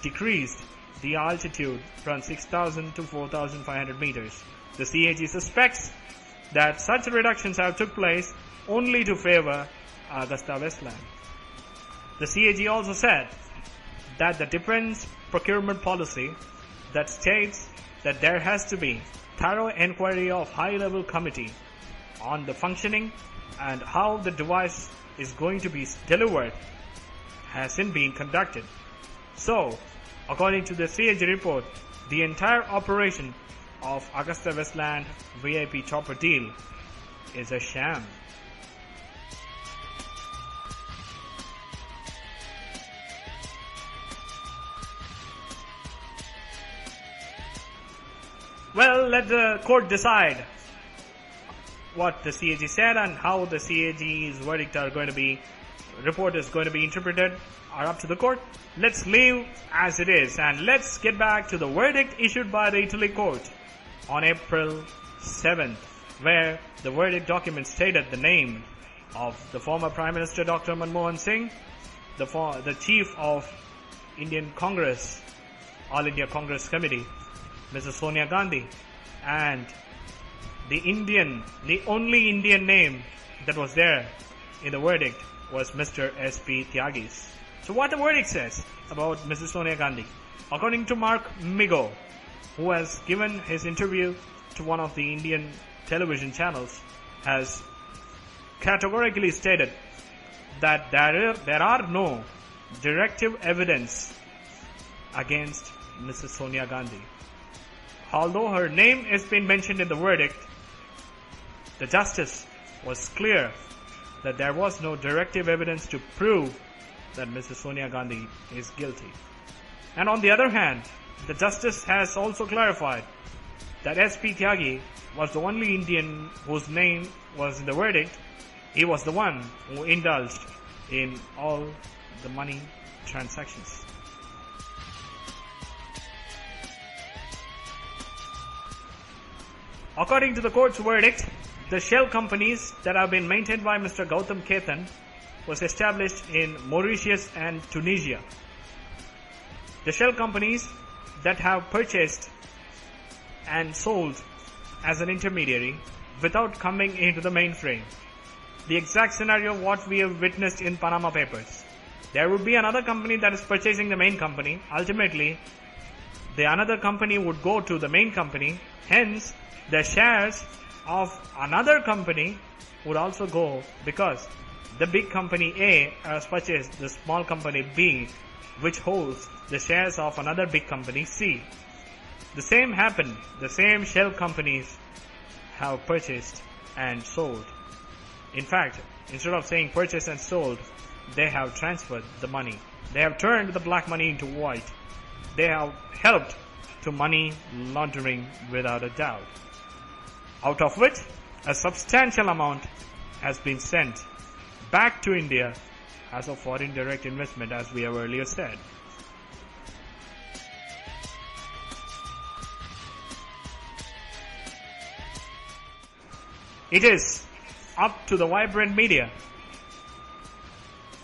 decreased the altitude from 6,000 to 4,500 meters. The CAG suspects that such reductions have took place only to favor Augusta Westland. The CAG also said that the defense procurement policy that states that there has to be thorough inquiry of high-level committee on the functioning and how the device is going to be delivered hasn't been conducted. So, according to the CAG report, the entire operation of Augusta Westland VIP chopper deal is a sham. Well, let the court decide what the CAG said and how the CAG's verdict report is going to be interpreted are up to the court. Let's leave as it is and let's get back to the verdict issued by the Italy court on April 7th, where the verdict document stated the name of the former Prime Minister Dr. Manmohan Singh, the Chief of Indian Congress, All India Congress Committee, Mrs. Sonia Gandhi, and the only Indian name that was there in the verdict was Mr. S.P. Tyagis. So what the verdict says about Mrs. Sonia Gandhi? According to Mark Migo, who has given his interview to one of the Indian television channels, has categorically stated that there are no directive evidence against Mrs. Sonia Gandhi. Although her name has been mentioned in the verdict, the justice was clear that there was no directive evidence to prove that Mrs. Sonia Gandhi is guilty. And on the other hand, the justice has also clarified that S.P. Tyagi was the only Indian whose name was in the verdict. He was the one who indulged in all the money transactions. According to the court's verdict, the shell companies that have been maintained by Mr. Gautam Khaitan was established in Mauritius and Tunisia. The shell companies that have purchased and sold as an intermediary without coming into the mainframe. The exact scenario of what we have witnessed in Panama Papers. There would be another company that is purchasing the main company. Ultimately, the another company would go to the main company. Hence, the shares of another company would also go because the big company A has purchased the small company B, which holds the shares of another big company C. The same happened. The same shell companies have purchased and sold. In fact, instead of saying purchased and sold, they have transferred the money. They have turned the black money into white. They have helped to money laundering without a doubt. Out of which, a substantial amount has been sent back to India as a foreign direct investment, as we have earlier said. It is up to the vibrant media,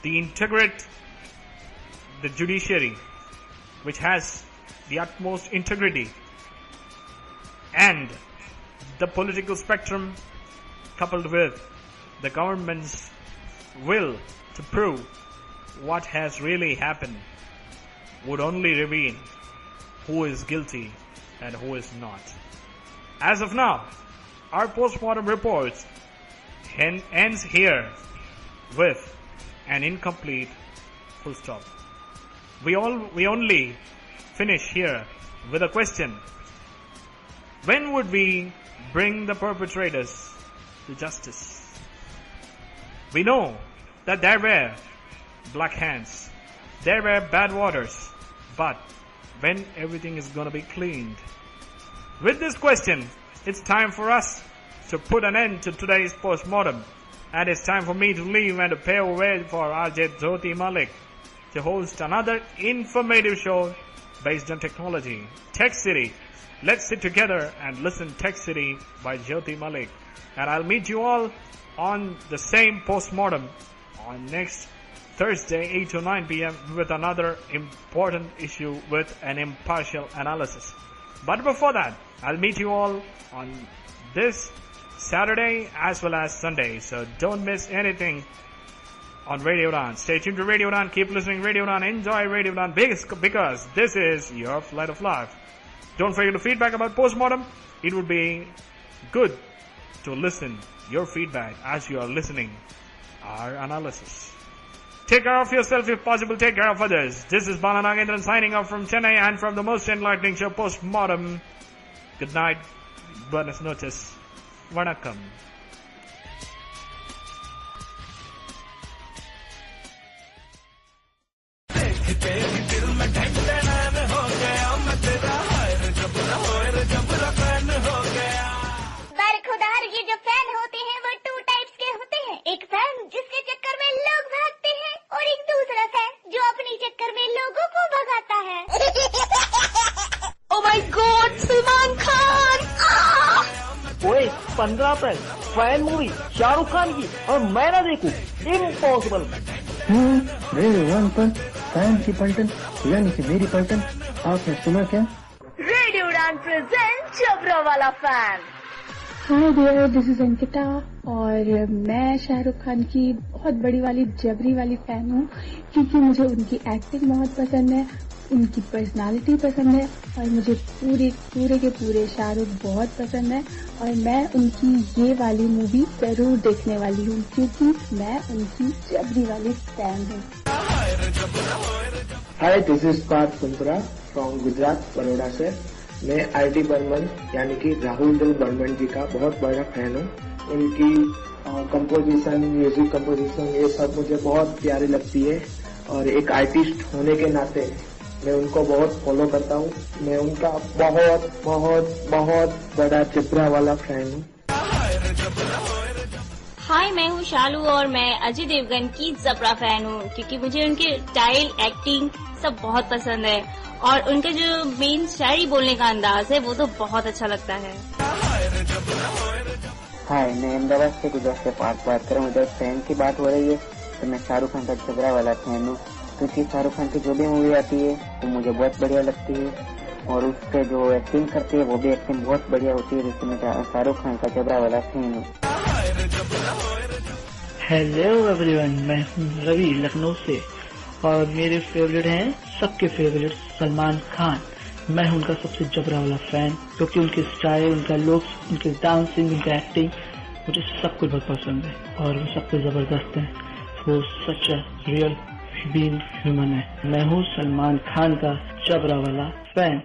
the integrate, the judiciary, which has the utmost integrity, and the political spectrum coupled with the government's will to prove what has really happened would only reveal who is guilty and who is not. As of now, our postmortem reports ends here with an incomplete full stop. We only finish here with a question. When would we bring the perpetrators to justice? We know that there were black hands, there were bad waters, but when everything is going to be cleaned? With this question, it's time for us to put an end to today's postmortem, and it's time for me to leave and to pave way for RJ Jyoti Malik to host another informative show based on technology, Tech City. Let's sit together and listen Tech City by Jyoti Malik. And I'll meet you all on the same postmortem on next Thursday, 8 to 9 p.m. with another important issue with an impartial analysis. But before that, I'll meet you all on this Saturday as well as Sunday. So don't miss anything on Radio Udaan. Stay tuned to Radio Udaan. Keep listening to Radio Udaan. Enjoy Radio Udaan because this is your flight of life. Don't forget to feedback about postmortem. It would be good to listen your feedback as you are listening our analysis. Take care of yourself if possible. Take care of others. This is Bala Nagendran signing off from Chennai and from the most enlightening show, Postmortem. Good night. Buenas noches. Vanakkam. बरखुदार ये जो fan होते हैं वो 2 types के होते हैं। एक fan जिसके चक्कर में लोग भागते हैं और एक दूसरा फैन जो अपने चक्कर में लोगों को भगाता है। Oh my God, Salman Khan! ओए 15 अप्रैल फैन मूवी शाहरुख खान की और मैं ना देखूं, इम्पॉसिबल। रेडियो वन पर फैन की पलटन यानी कि मेरी पलटन, आपने सुना क्या? रेडियो उड़ान प्रेजेंट जबरा वाला fan. Hi dear, this is Ankita और मैं शाहरुख खान की बहुत बड़ी वाली जबरी वाली फैन हूँ क्योंकि मुझे उनकी एक्टिंग बहुत पसंद है, उनकी पर्सनालिटी पसंद है और मुझे पूरे के पूरे शाहरुख बहुत पसंद है और मैं उनकी ये वाली मूवी जरूर देखने वाली हूँ क्योंकि मैं उनकी जबरी वाली फैन हूँ। Hi, this is Parth Kundra from Gujarat, Baroda से। मैं आईटी बर्मन यानी कि राहुल दिल बर्मन जी का बहुत बड़ा फैन हूँ। उनकी कंपोजिशन, म्यूजिक कंपोजिशन ये सब मुझे बहुत प्यारी लगती है और एक आर्टिस्ट होने के नाते मैं उनको बहुत फॉलो करता हूँ। मैं उनका बहुत बहुत बहुत बड़ा जबरा वाला फैन हूँ। हाय, मैं हूँ शालू और मैं अजय देवगन की जबरा फैन हूँ, क्योंकि मुझे उनके स्टाइल, एक्टिंग सब बहुत पसंद है और उनका जो मेन शायरी बोलने का अंदाज है वो तो बहुत अच्छा लगता है। हाय, मैं अहमदाबाद से गुजर से बात कर रहा हूँ। जब फैन की बात हो रही है तो मैं शाहरुख खान का जबरा वाला फैन हूँ, क्योंकि शाहरुख खान की जो भी मूवी आती है वो मुझे बहुत बढ़िया लगती है और उसके जो एक्टिंग करती है वो भी एक्टिंग बहुत बढ़िया होती है, जिससे मैं शाहरुख खान का जबरा वाला फैन हूँ। हेलो एवरीवन, मैं हूँ रवि लखनऊ से और मेरे फेवरेट हैं सबके फेवरेट सलमान खान। मैं हूँ उनका सबसे जबरा वाला फैन, क्योंकि उनके स्टाइल, उनका लुक्स, उनके डांसिंग, उनका एक्टिंग मुझे सब कुछ बहुत पसंद है और वो सब कुछ जबरदस्त है। वो सच रियल बीइंग ह्यूमन है। मैं हूँ सलमान खान का जबरा वाला फैन।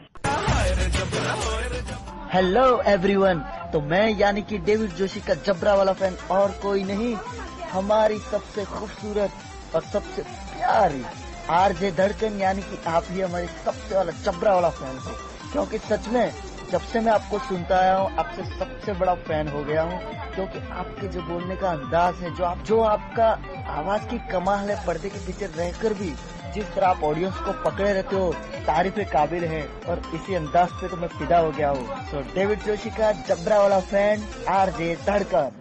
हेलो एवरीवन, तो मैं यानी कि डेविड जोशी का जबरा वाला फैन और कोई नहीं, हमारी सबसे खूबसूरत और सबसे प्यारी आरजे धड़कन यानी कि आप ही हमारी सबसे वाला जबरा वाला फैन हो। क्योंकि सच में जब से मैं आपको सुनता आया हूँ आपसे सबसे बड़ा फैन हो गया हूँ, क्योंकि आपके जो बोलने का अंदाज है, जो आपका आवाज की कमाल है, पर्दे के पीछे रहकर भी जिस तरह आप ऑडियंस को पकड़े रहते हो, तारीफ काबिल है और इसी अंदाज पे तो मैं फिदा हो गया हूँ। सो डेविड जोशी का जबरा वाला फैन आरजे धड़कन।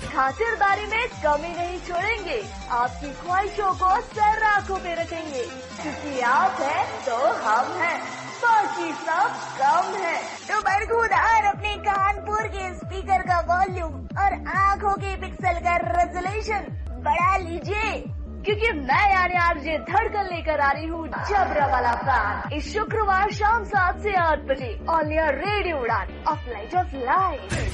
खातिरदारी में कमी नहीं छोड़ेंगे, आपकी ख्वाहिशों को सर आंखों पे रखेंगे, क्योंकि आप हैं तो हम हैं, बाकी सब कम है। तो बरगुदार अपने कानपुर के स्पीकर का वॉल्यूम और आँखों के पिक्सल का रेजोल्यूशन बढ़ा लीजिए, क्योंकि मैं यानी आरजे धड़कन लेकर आ रही हूँ जबरा वाला फैन इस शुक्रवार शाम 7 से 8 बजे ऑन योर रेडियो उड़ान ऑफ लाइट ऑफ लाइफ।